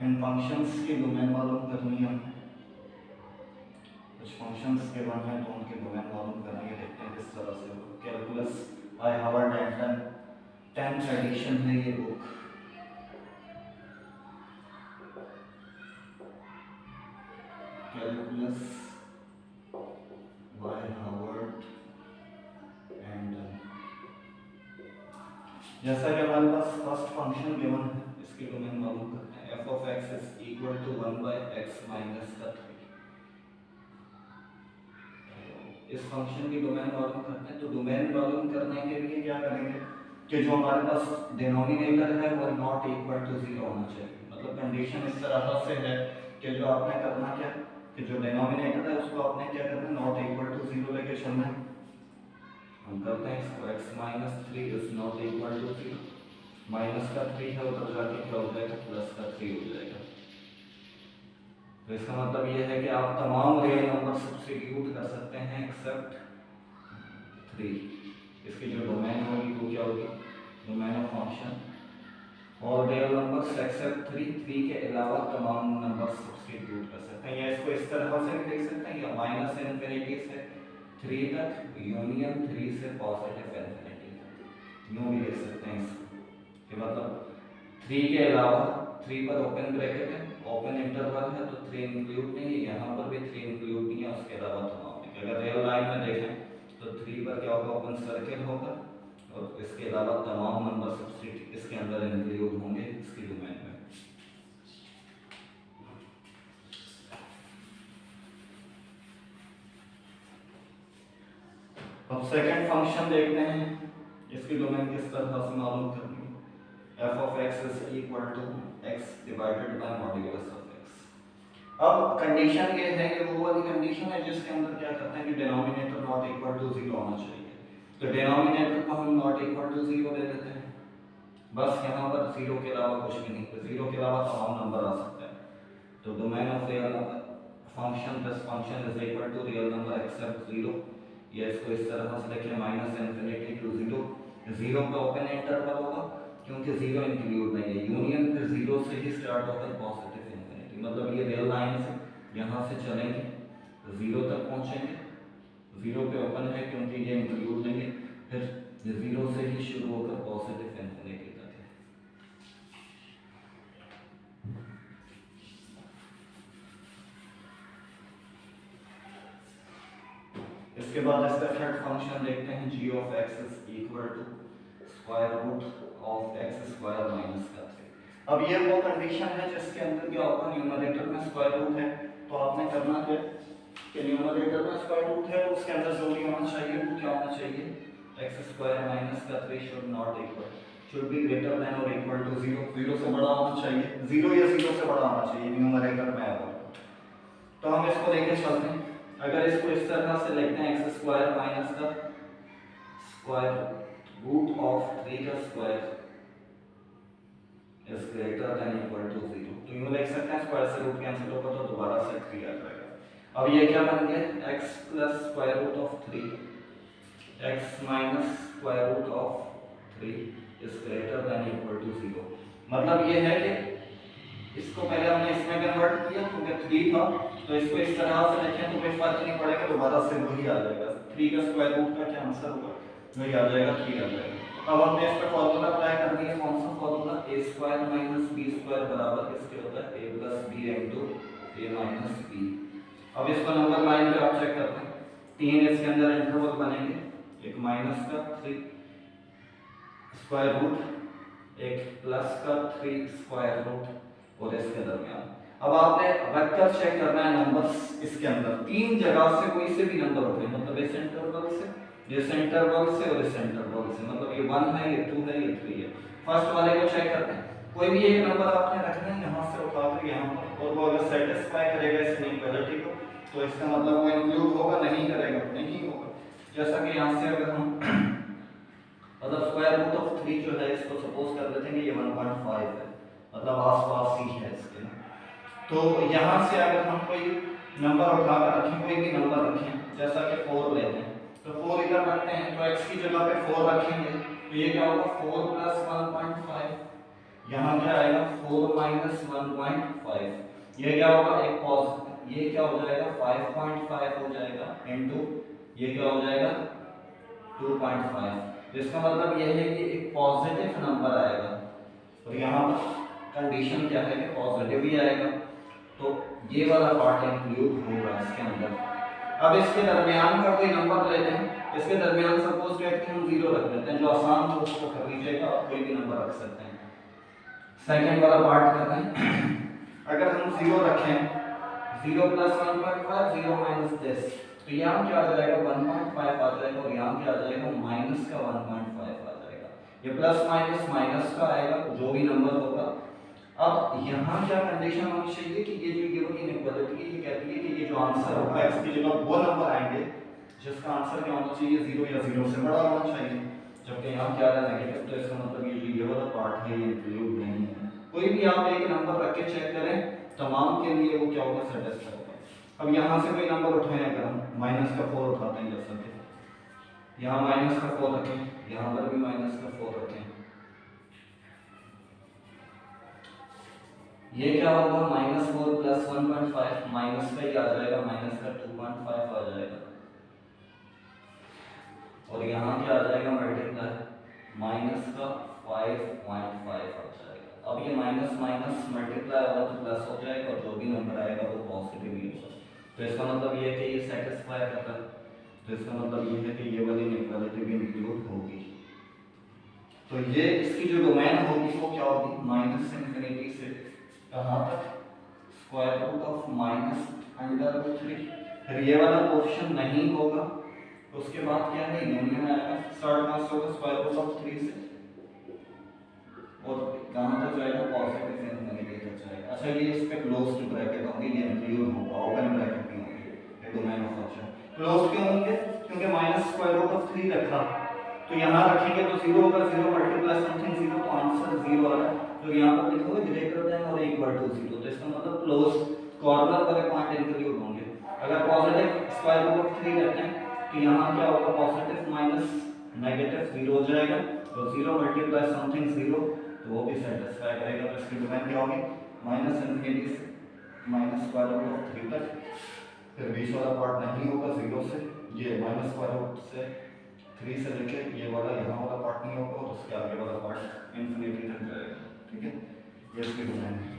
इन functions की domain मालूम करनी है हमें। कुछ फंक्शंस के वन है तो उनके डोमेन मालूम करेंगे, देखते हैं किस तरह से। Calculus by Howard and 10th edition है ये book. Calculus by Howard and जैसा कि हमारे पास फर्स्ट फंक्शन गिवन है, इसकी डोमेन मालूम करते हैं। f of x is equal to 1 by x minus का 3। इस फंक्शन की डोमेन मालूम करते हैं। तो डोमेन मालूम करने के लिए क्या करेंगे कि जो हमारे पास डिनोमिनेटर है वो नॉट इक्वल टू 0 होना चाहिए। मतलब कंडीशन इस तरह से है कि जो आपने करना क्या कि जो डिनोमिनेटर है उसको आपने क्या करना, नॉट इक्वल टू 0 लेके चलना है। हम करते हैं इसको x minus 3 is not equal to 0। Minus का 3 है, उधर जाके क्या हो जाएगा, प्लस का 3 हो जाएगा। तो इसका मतलब ये है कि आप तमाम रियल नंबर सब्स्टिट्यूट कर सकते हैं एक्सेप्ट 3। इसकी जो डोमेन होगी वो क्या होगी, डोमेन ऑफ फंक्शन। और रियल नंबर्स एक्सेप्ट 3 के अलावा तमाम नंबर सब्स्टिट्यूट कर सकते हैं। या इसको इस तरह से भी देख सकते हैं, या माइनस इनफिनिटी से 3 तक यूनियन 3 से पॉजिटिव इनफिनिटी तक, यूं भी देख सकते हैं इसको कि मतलब 3 के अलावा, 3 पर ओपन ब्रैकेट है, ओपन इंटरवल है तो 3 इंक्लूड नहीं है, यहाँ पर भी 3 इंक्लूड नहीं है, उसके अलावा तमाम है। अगर रियल लाइन में देखें तो 3 पर क्या होगा, ओपन सर्किल होगा और इसके अलावा तमाम नंबर सब्स्टिट्यूट इसके अंदर इंक्लूड होंगे इसकी डोमेन में। अब सेकंड फंक्शन देखते हैं, इसकी डोमेन किस तरह से मालूम करनी है। f of x is equal to x divided by modulus of x। अब कंडीशन ये है कि वो वाली कंडीशन है जिसके अंदर क्या करते हैं कि डिनोमिनेटर नॉट इक्वल टू 0 होना चाहिए। तो डिनोमिनेटर को हम नॉट इक्वल टू 0 ले लेते हैं, बस यहाँ पर 0 के अलावा कुछ भी नहीं, तो 0 के अलावा तमाम नंबर आ सकते हैं। तो domain of real number function this function is equal to real number except 0। ये इसको इस तरह से लिखिए, माइनस इनफिनिटी टू 0। 0 पे ओपन इंटरवल होगा क्योंकि 0 इंक्लूड नहीं है, यूनियन फिर 0 से ही स्टार्ट होकर पॉजिटिव इनफिनिटी। मतलब ये रियल लाइन से यहाँ से चलेंगे 0 तक पहुँचेंगे, 0 पे ओपन है क्योंकि ये इंक्लूड नहीं है, फिर 0 से ही शुरू होकर पॉजिटिव इनफिनिटी तक है। इसके बाद इसका थर्ड फंक्शन देखते हैं, g of x is equal to square root of x square minus का 3। अब ये वो कंडीशन है जिसके अंदर क्या होगा, न्यूमरेटर में स्क्वायर रूट है तो आपने करना क्या कि न्यूमरेटर में स्क्वायर रूट है तो उसके अंदर जो भी होना चाहिए वो क्या होना चाहिए, x स्क्वायर माइनस का 3 should not equal, should be greater than और इक्वल टू 0। 0 से बड़ा होना चाहिए, 0 या 0 से बड़ा होना चाहिए न्यूमरेटर में आएगा। तो हम इसको लेके चलते हैं। अगर इसको इस तरह से लिखते हैं, x स्क्वायर माइनस का स्क्वायर रूट ऑफ 3 का square is greater than equal to 0। तो यूं लिख सकते हैं, स्क्वायर से रूट कैंसिल होगा तो दोबारा से 3 आ जाएगा। अब ये क्या बन गया, x plus square root of 3 x minus square root of 3 is greater than equal to 0। मतलब ये है कि इसको पहले हमने इसमें कन्वर्ट किया क्योंकि 3 था, तो इसको इस तरह से लिखें तो कोई फर्क नहीं पड़ेगा, दोबारा से वही आ जाएगा। 3 का स्क्वायर रूट का क्या आंसर होगा, वही आ जाएगा, 3 आ जाएगा। अब हमने इस पर फार्मूला अप्लाई कर दिया, कौन सा formula, a square minus b square बराबर किसके होता है, a plus b into a minus b। अब इसको नंबर लाइन पे आप चेक करते हैं, 3 इसके अंदर इंटरवल बनेंगे, एक माइनस का 3 स्क्वायर रूट, एक प्लस का 3 स्क्वायर रूट और इसके दरमियान। अब आपने वेक्टर चेक करना है नंबर्स इसके अंदर, 3 जगह से कोई से भी नंबर उठे, मतलब इस इंटरवल से, इस इंटरवल से और इस इंटरवल से, मतलब ये 1 है, ये 2 है, ये 3 है। फर्स्ट वाले को चेक करते हैं, कोई भी एक नंबर आपने रखना है यहाँ से उठाकर यहाँ पर, और वो अगर सेटिस्फाई करेगा इस इनइक्वालिटी को तो इसका मतलब वो इंक्लूड होगा, नहीं करेगा नहीं होगा। जैसा कि यहाँ से अगर हम मतलब स्क्वायर रूट ऑफ 3 जो है इसको सपोज कर लेते हैं कि ये 1.5 है, मतलब आसपास ही है इसके। तो यहाँ से अगर हम कोई नंबर उठाकर रखें, कोई भी नंबर रखें, जैसा कि 4 लेते हैं, तो 4 इधर रखते हैं तो x की जगह पे 4 रखेंगे, तो ये क्या होगा 4 प्लस 1.5 यहाँ क्या आएगा 4 माइनस 1.5, ये क्या होगा एक पॉज, ये क्या हो जाएगा 5.5 हो जाएगा इनटू ये क्या हो जाएगा 2.5। तो इसका मतलब यह है कि एक पॉजिटिव नंबर आएगा और यहाँ पर कंडीशन क्या है कि पॉजिटिव ही आएगा, तो ये वाला पार्ट इंक्लूड होगा इसके अंदर। अब इसके दरमियान का कोई नंबर लेते हैं, इसके दरमियान सपोज डेट कि हम 0 रख लेते हैं, जो आसान हो उसको कर लीजिएगा, आप कोई भी नंबर रख सकते हैं। सेकंड वाला पार्ट करते हैं, अगर हम 0 रखें 0 प्लस 1.5 0 माइनस दिस, तो यहाँ क्या आ जाएगा 1.5 आ जाएगा और यहाँ क्या आ जाएगा माइनस का 1.5 आ जाएगा। ये प्लस माइनस माइनस का आएगा जो भी नंबर होगा। अब यहाँ क्या कंडीशन होनी चाहिए कि ये जो गिवन इनइक्वालिटी है ये कहती है कि ये जो आंसर होगा x की जगह वो नंबर आएंगे जिसका आंसर क्या होना चाहिए 0 या 0 से बड़ा होना चाहिए, जबकि यहाँ क्या है नेगेटिव, तो इसका मतलब ये जो ये वाला पार्ट है ये इंक्लूड नहीं है। कोई भी आप एक नंबर रख के चेक करें, तमाम के लिए वो क्या होगा सेटिस्फाई होगा। अब यहाँ से कोई नंबर उठाएं, अगर हम माइनस का 4 उठाते हैं जैसा कि यहाँ माइनस का 4 रखें, यहाँ पर भी माइनस का 4 रखें, ये क्या होगा -4 प्लस 1.5 माइनस का ही आ जाएगा, माइनस का 2.5 आ जाएगा और यहाँ क्या आ जाएगा मल्टीप्लाई माइनस का 5.5 आ जाएगा। अब ये माइनस माइनस मल्टीप्लाई होगा तो प्लस हो जाएगा और जो भी नंबर आएगा वो पॉजिटिव ही होगा। तो इसका मतलब ये है कि ये सेटिस्फाई करता है, तो इसका मतलब ये है कि ये वाली इनइक्वालिटी भी इंक्लूड होगी। तो ये इसकी जो डोमेन होगी वो क्या होगी माइनस इंफिनिटी से कहाँ तक, square root of minus under root 3। फिर ये वाला पोर्शन नहीं होगा तो उसके बाद क्या है यूनियन आएगा, स्टार्ट कहाँ से होगा स्क्वायर रूट ऑफ 3 से और कहाँ तक जाएगा पॉजिटिव इंफिनिटी तक जाएगा। अच्छा ये इस पे क्लोज्ड ब्रैकेट होंगे, ये इंक्लूड होगा, ओपन ब्रैकेट नहीं होंगे, ये डोमेन ऑफ फंक्शन। क्लोज्ड क्यों होंगे, क्योंकि माइनस स्क्वायर रूट ऑफ 3 रखा तो यहाँ रखेंगे तो 0 होगा, 0 मल्टीप्लाई समथिंग 0 तो आंसर 0 आ रहा है, तो यहाँ पर लिखोगे ग्रेटर देन और इक्वल टू 0, तो इसका मतलब क्लोज कॉर्नर वाले पॉइंट इंक्लूड होंगे। अगर पॉजिटिव स्क्वायर रूट ऑफ 3 रखते हैं तो यहाँ क्या होगा पॉजिटिव माइनस नेगेटिव 0 हो जाएगा, तो 0 मल्टीप्लाई समथिंग 0 तो वो भी सेटिस्फाई करेगा। तो इसकी डोमेन क्या होगी माइनस इनफिनिटी से माइनस स्क्वायर रूट ऑफ 3 तक, फिर बीच वाला पार्ट नहीं होगा 0 से, ये माइनस स्क्वायर रूट से 3 से लेके ये वाला यहाँ वाला पार्ट नहीं होगा और उसके आगे वाला पार्ट इंफिनिटी तक जाएगा। ठीक है, ये इसकी डोमेन है।